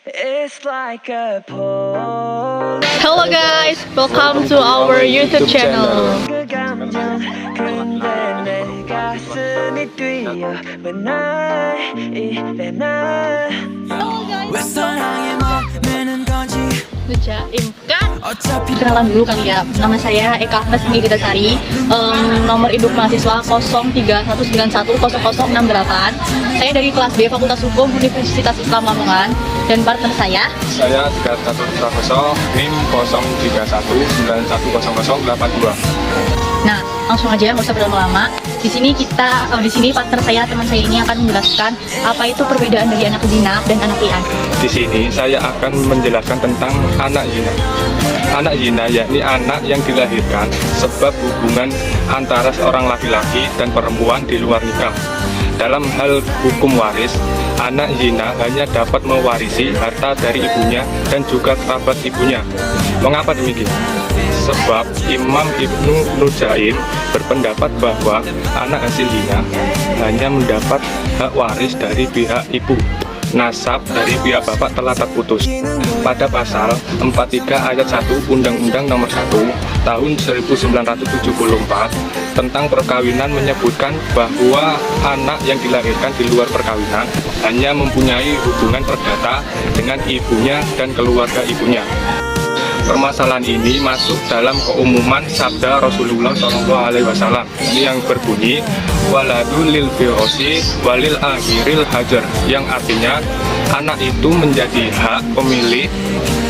It's like a pole. Hello guys, welcome to our YouTube channel. 그 감정 근데 내 가슴이 뛰어 when I 이래 난 왜 사랑에 멈추는 건지 Nujaim kan? 어차피 Kenalan dulu kali ya. Nama saya Eka Agnes Ninggitasari. Nomor induk mahasiswa 0319100068. Saya dari kelas B Fakultas Hukum Universitas Islam Lamongan, dan partner saya Gatot Prakoso, NIM 0319100082. Nah, langsung aja, nggak usah berlama-lama. Di sini partner saya, teman saya ini akan menjelaskan apa itu perbedaan dari anak zina dan anak liar. Di sini saya akan menjelaskan tentang anak zina. Anak zina yakni anak yang dilahirkan sebab hubungan antara seorang laki-laki dan perempuan di luar nikah. Dalam hal hukum waris, anak zina hanya dapat mewarisi harta dari ibunya dan juga kerabat ibunya. Mengapa demikian? Sebab Imam Ibnu Nujaim berpendapat bahwa anak hasil zina hanya mendapat hak waris dari pihak ibu. Nasab dari pihak bapak telah terputus. Pada pasal 43 ayat 1 Undang-Undang Nomor 1 Tahun 1974 tentang perkawinan menyebutkan bahwa anak yang dilahirkan di luar perkawinan hanya mempunyai hubungan perdata dengan ibunya dan keluarga ibunya. Permasalahan ini masuk dalam keumuman sabda Rasulullah SAW yang berbunyi waladul lil firosi walil akhiril hajar, yang artinya anak itu menjadi hak pemilik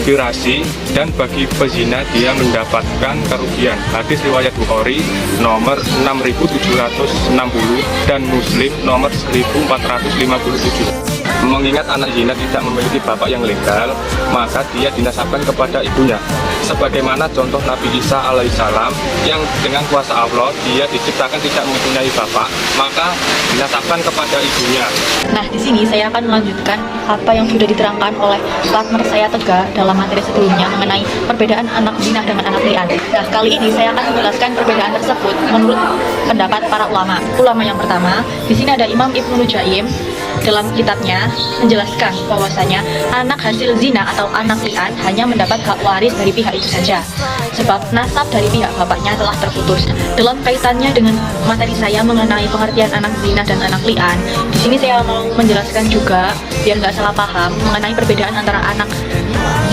firasi dan bagi pezina dia mendapatkan kerugian. Hadis riwayat Bukhari nomor 6760 dan Muslim nomor 1457. Mengingat anak zina tidak memiliki bapak yang legal, maka dia dinasabkan kepada ibunya. Sebagaimana contoh Nabi Isa alaihissalam yang dengan kuasa Allah dia diciptakan tidak mempunyai bapak, maka dinasabkan kepada ibunya. Nah, di sini saya akan melanjutkan apa yang sudah diterangkan oleh partner saya Tegar dalam materi sebelumnya mengenai perbedaan anak zina dengan anak liar. Nah, kali ini saya akan menjelaskan perbedaan tersebut menurut pendapat para ulama. Ulama yang pertama, di sini ada Imam Ibnu Nujaim. Dalam kitabnya menjelaskan bahwasanya anak hasil zina atau anak liar hanya mendapat hak waris dari pihak itu saja, sebab nasab dari pihak bapaknya telah terputus. Dalam kaitannya dengan materi saya mengenai pengertian anak zina dan anak liar, di sini saya mau menjelaskan juga biar nggak salah paham mengenai perbedaan antara anak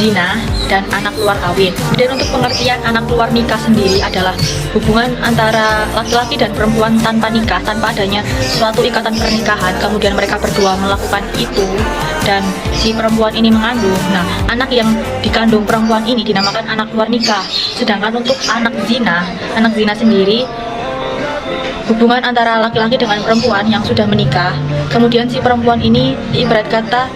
zina dan anak luar kawin. Dan untuk pengertian anak luar nikah sendiri adalah hubungan antara laki-laki dan perempuan tanpa nikah, tanpa adanya suatu ikatan pernikahan, kemudian mereka berdua melakukan itu dan si perempuan ini mengandung. Nah, anak yang dikandung perempuan ini dinamakan anak luar nikah. Sedangkan untuk anak zina sendiri hubungan antara laki-laki dengan perempuan yang sudah menikah, kemudian si perempuan ini ibarat kata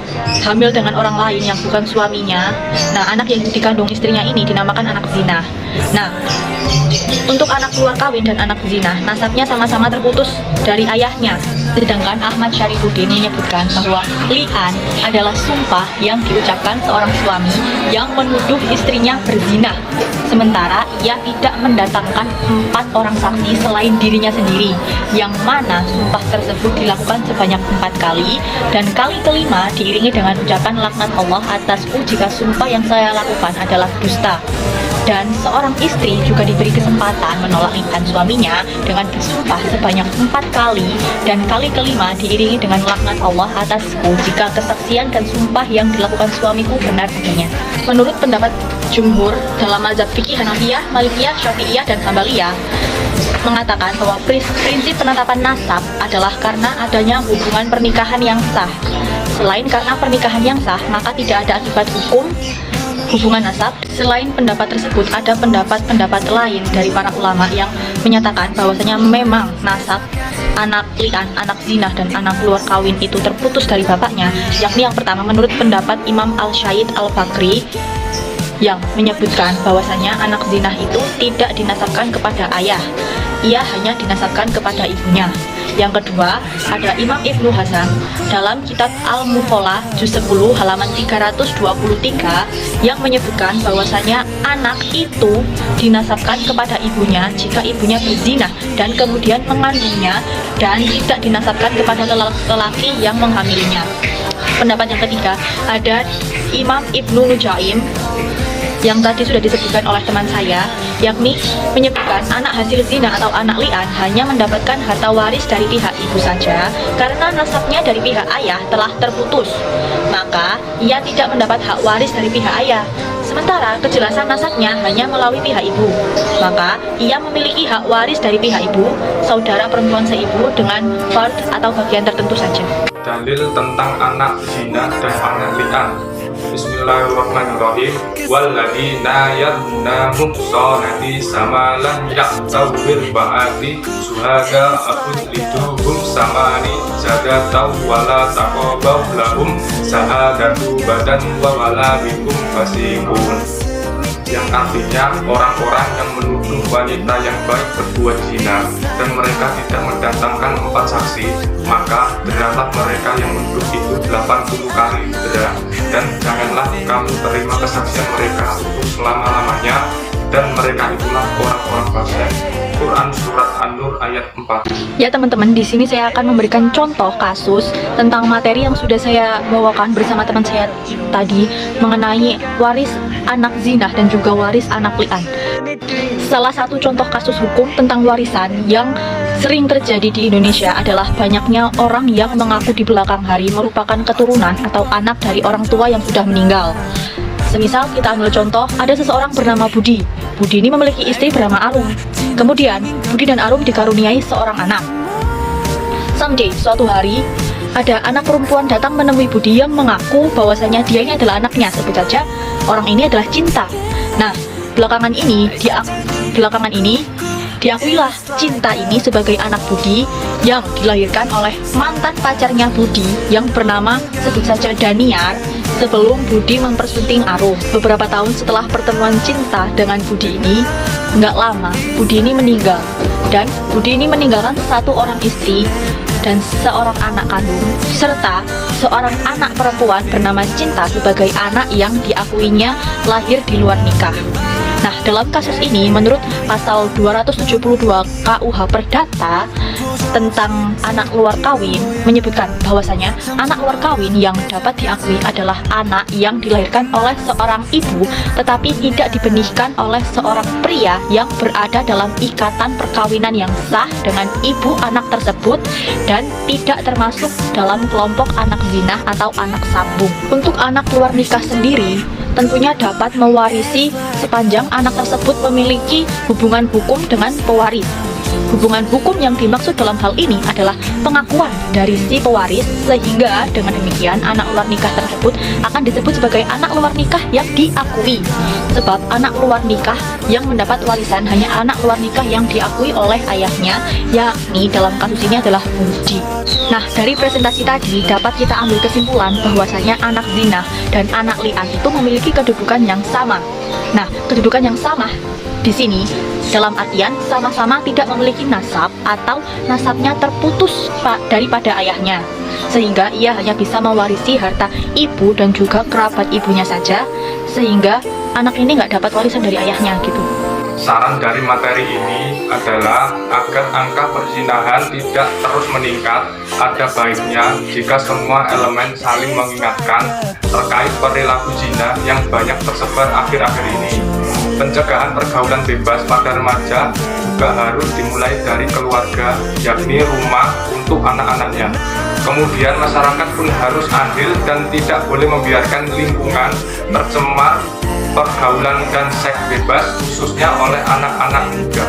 hamil dengan orang lain yang bukan suaminya. Nah, anak yang dikandung istrinya ini dinamakan anak zina. Nah, untuk anak luar kawin dan anak zina, nasabnya sama-sama terputus dari ayahnya. Sedangkan Ahmad Syarifuddin menyebutkan bahwa li'an adalah sumpah yang diucapkan seorang suami yang menuduh istrinya berzina, sementara ia tidak mendatangkan 4 orang saksi selain dirinya sendiri, yang mana sumpah tersebut dilakukan sebanyak 4 kali, dan kali kelima diiringi dengan ucapan laknat Allah atasku jika sumpah yang saya lakukan adalah dusta. Dan seorang istri juga diberi kesempatan menolak li'an suaminya dengan bersumpah sebanyak 4 kali, dan kali kelima diiringi dengan laknat Allah atasku jika kesaksian dan sumpah yang dilakukan suamiku benar adanya. Menurut pendapat jumhur dalam mazhab fikih Hanafiyah, Malikiyah, Syafi'iyah, dan Hambaliyah mengatakan bahwa prinsip penetapan nasab adalah karena adanya hubungan pernikahan yang sah. Selain karena pernikahan yang sah, maka tidak ada akibat hukum hubungan nasab. Selain pendapat tersebut, ada pendapat-pendapat lain dari para ulama yang menyatakan bahwasanya memang nasab anak li'an, anak zina, dan anak luar kawin itu terputus dari bapaknya, yakni yang pertama menurut pendapat Imam Al-Syahid Al-Bakri yang menyebutkan bahwasanya anak zina itu tidak dinasabkan kepada ayah, ia hanya dinasabkan kepada ibunya. Yang kedua, ada Imam Ibnu Hazm dalam kitab Al-Muqalla juz 10 halaman 323 yang menyebutkan bahwasanya anak itu dinasabkan kepada ibunya jika ibunya berzina dan kemudian mengandungnya, dan tidak dinasabkan kepada lelaki yang menghamilinya. Pendapat yang ketiga ada Imam Ibnu Nujaim yang tadi sudah disebutkan oleh teman saya, yakni menyebutkan anak hasil zina atau anak li'an hanya mendapatkan harta waris dari pihak ibu saja karena nasabnya dari pihak ayah telah terputus, maka ia tidak mendapat hak waris dari pihak ayah. Sementara kejelasan nasabnya hanya melalui pihak ibu, maka ia memiliki hak waris dari pihak ibu, saudara perempuan seibu dengan fard atau bagian tertentu saja. Dalil tentang anak zina dan anak li'an. Bismillahirrahmanirrahim. Walladzina yarmuna muhsanati sama lam ya'tawil ba'ati suhada akhliduhum samani zadataw wala taqabaw lahum sahadatu badan wa wala bikum fasikun. Yang artinya orang-orang yang menuduh wanita yang baik berbuat zina dan mereka tidak mendatangkan 4 saksi, maka deralah mereka yang menuduh itu 80 kali dera, dan janganlah kamu terima kesaksian mereka untuk selama-lamanya, dan mereka itulah orang-orang fasik. Quran Surat An-Nur ayat 4. Ya teman-teman, di sini saya akan memberikan contoh kasus tentang materi yang sudah saya bawakan bersama teman saya tadi mengenai waris anak zina dan juga waris anak li'an. Salah satu contoh kasus hukum tentang warisan yang sering terjadi di Indonesia adalah banyaknya orang yang mengaku di belakang hari merupakan keturunan atau anak dari orang tua yang sudah meninggal. Semisal kita ambil contoh, ada seseorang bernama Budi. Budi ini memiliki istri bernama Arum. Kemudian, Budi dan Arum dikaruniai seorang anak. Someday, suatu hari, ada anak perempuan datang menemui Budi yang mengaku bahwasanya dia ini adalah anaknya. Sebut saja, orang ini adalah Cinta. Nah, belakangan ini diakuilah Cinta ini sebagai anak Budi yang dilahirkan oleh mantan pacarnya Budi yang bernama sebut saja Daniar, sebelum Budi mempersunting Arum. Beberapa tahun setelah pertemuan Cinta dengan Budi ini, nggak lama Budi ini meninggal, dan Budi ini meninggalkan satu orang istri dan seorang anak kandung serta seorang anak perempuan bernama Cinta sebagai anak yang diakuinya lahir di luar nikah. Nah, dalam kasus ini menurut pasal 272 KUH Perdata tentang anak luar kawin menyebutkan bahwasanya anak luar kawin yang dapat diakui adalah anak yang dilahirkan oleh seorang ibu tetapi tidak dibenihkan oleh seorang pria yang berada dalam ikatan perkawinan yang sah dengan ibu anak tersebut dan tidak termasuk dalam kelompok anak zina atau anak sambung. Untuk anak luar nikah sendiri tentunya dapat mewarisi sepanjang anak tersebut memiliki hubungan hukum dengan pewaris. Hubungan hukum yang dimaksud dalam hal ini adalah pengakuan dari si pewaris, sehingga dengan demikian anak luar nikah tersebut akan disebut sebagai anak luar nikah yang diakui. Sebab anak luar nikah yang mendapat warisan hanya anak luar nikah yang diakui oleh ayahnya, yakni dalam kasus ini adalah Budi. Nah, dari presentasi tadi dapat kita ambil kesimpulan bahwasanya anak zina dan anak li'an itu memiliki kedudukan yang sama. Nah, kedudukan yang sama di sini dalam artian sama-sama tidak memiliki nasab atau nasabnya terputus daripada ayahnya, sehingga ia hanya bisa mewarisi harta ibu dan juga kerabat ibunya saja, sehingga anak ini nggak dapat warisan dari ayahnya gitu. Saran dari materi ini adalah agar angka perzinahan tidak terus meningkat, ada baiknya jika semua elemen saling mengingatkan terkait perilaku zina yang banyak tersebar akhir-akhir ini. Pencegahan pergaulan bebas pada remaja juga harus dimulai dari keluarga, yakni rumah untuk anak-anaknya. Kemudian masyarakat pun harus adil dan tidak boleh membiarkan lingkungan tercemar pergaulan dan seks bebas khususnya oleh anak-anak muda.